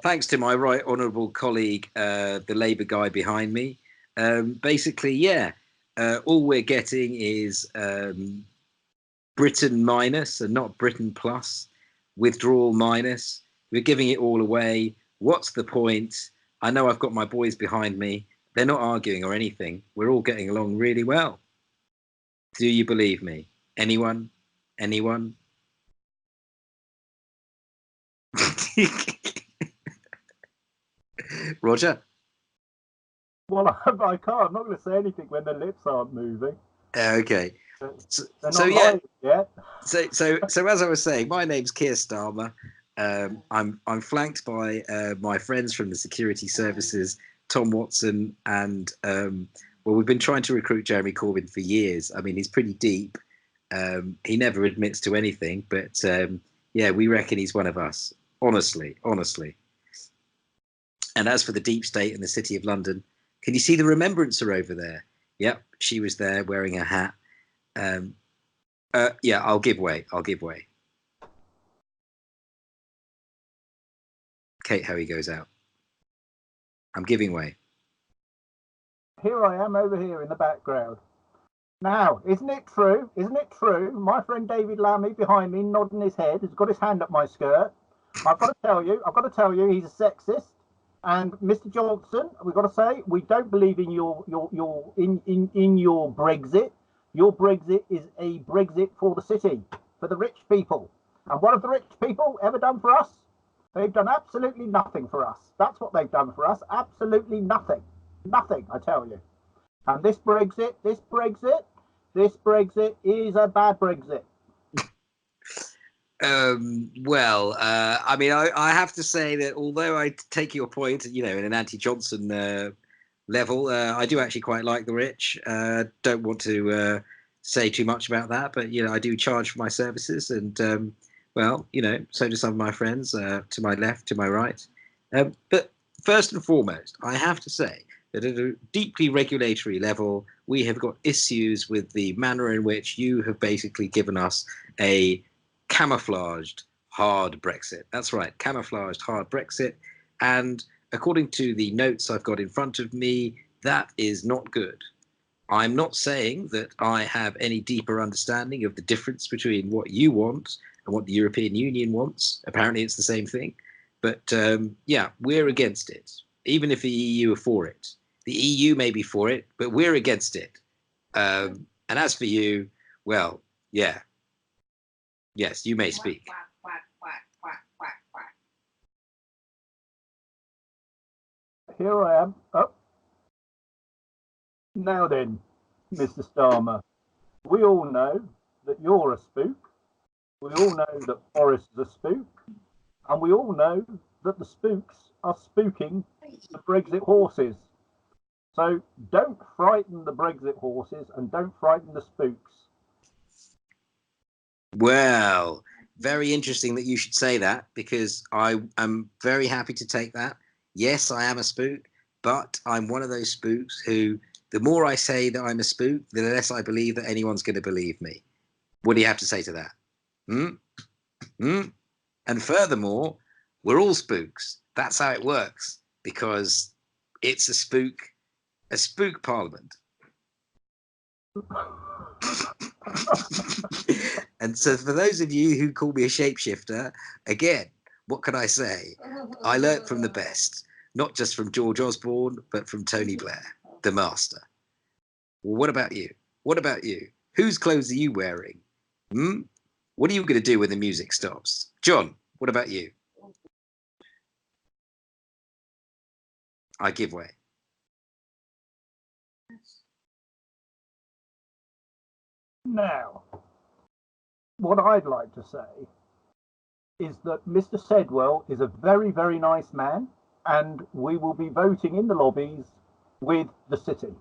thanks to my right honourable colleague, the Labour guy behind me. Basically, yeah, all we're getting is Britain minus and not Britain plus, withdrawal minus. We're giving it all away. What's the point? I know I've got my boys behind me. They're not arguing or anything. We're all getting along really well. Do you believe me? Anyone? Anyone? Roger? Well, I can't. I'm not going to say anything when their lips aren't moving. Okay. They're So not yeah. live yet. So as I was saying, my name's Keir Starmer. I'm flanked by my friends from the security services, Tom Watson, and well, we've been trying to recruit Jeremy Corbyn for years. I mean, he's pretty deep. He never admits to anything, but yeah, we reckon he's one of us. Honestly, honestly. And as for the deep state in the city of London, can you see the remembrancer over there? Yep, she was there wearing a hat. Yeah, I'll give way. I'll give way. Kate Hoey goes out. I'm giving way. Here I am over here in the background. Now, isn't it true? Isn't it true? My friend David Lammy behind me, nodding his head, has got his hand up my skirt. I've got to tell you, he's a sexist. And Mr. Johnson, we've got to say, we don't believe in your Brexit. Your Brexit is a Brexit for the city, for the rich people. And what have the rich people ever done for us? They've done absolutely nothing for us. That's what they've done for us. Absolutely nothing. Nothing, I tell you. And this Brexit is a bad Brexit. Well, I mean, I have to say that although I take your point, you know, in an anti-Johnson level, I do actually quite like the rich. Don't want to say too much about that, but you know, I do charge for my services, and well, you know, so do some of my friends to my left, to my right. But first and foremost, I have to say that at a deeply regulatory level, we have got issues with the manner in which you have basically given us a camouflaged hard Brexit. That's right, camouflaged hard Brexit. And according to the notes I've got in front of me, that is not good. I'm not saying that I have any deeper understanding of the difference between what you want and what the European Union wants. Apparently, it's the same thing. But yeah, we're against it, even if the EU are for it. The EU may be for it, but we're against it. And as for you, well, yeah, yes, you may speak. Here I am. Oh. Now then, Mr. Starmer, we all know that you're a spook. We all know that Boris is a spook. And we all know that the spooks are spooking the Brexit horses. So don't frighten the Brexit horses and don't frighten the spooks. Well, very interesting that you should say that, because I am very happy to take that. Yes, I am a spook, but I'm one of those spooks who, the more I say that I'm a spook, the less I believe that anyone's going to believe me. What do you have to say to that? And furthermore, we're all spooks. That's how it works, because it's a spook parliament. And so for those of you who call me a shapeshifter, again, what can I say? I learnt from the best, not just from George Osborne, but from Tony Blair, the master. Well, what about you? What about you? Whose clothes are you wearing? What are you going to do when the music stops? John, what about you? I give way. Now, what I'd like to say is that Mr. Sedwell is a very, very nice man, and we will be voting in the lobbies with the city.